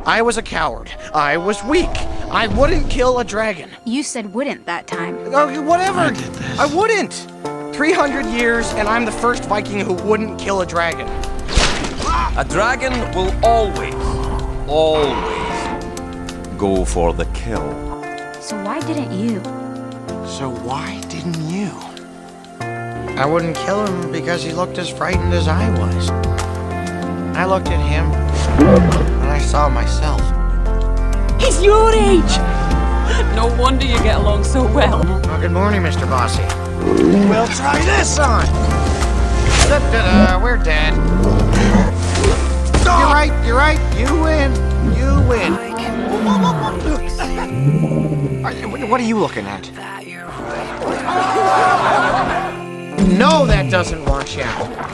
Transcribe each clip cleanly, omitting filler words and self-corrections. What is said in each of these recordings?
I was a coward. I was weak. I wouldn't kill a dragon. You said wouldn't that time. Whatever. I did this. I wouldn't. 300 years, and I'm the first Viking who wouldn't kill a dragon. A dragon will always go for the kill. So why didn't you? So why didn't you? I wouldn't kill him because he looked as frightened as I was. I looked at him, and I saw myself. He's your age! No wonder you get along so well. Oh, good morning, Mr. Bossy. We'll try this on. Da-da-da, we're dead. You're right, you win. You win. What are you looking at? No, that doesn't wash out.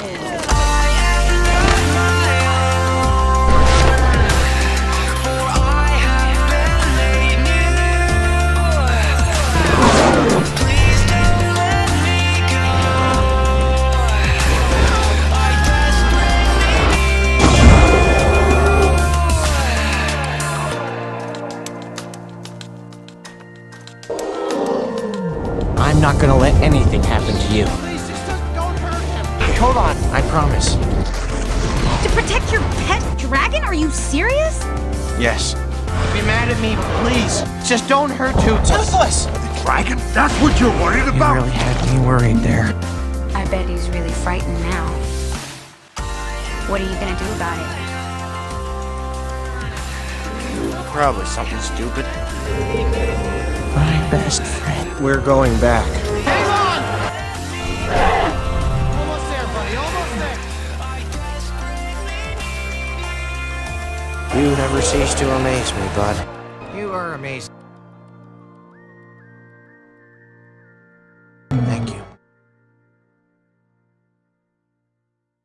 I'm not gonna let anything happen to you. Please, just don't hurt him. Hold on, I promise. To protect your pet dragon? Are you serious? Yes. Be mad at me, please. Just don't hurt Toots. Toothless! The dragon? That's what you're worried You about? really had me worried there. I bet he's really frightened now. What are you gonna do about it? Probably something stupid. My best friend. We're going back. Hang on! Almost there, buddy. Almost there. You never cease to amaze me, bud. You are amazing.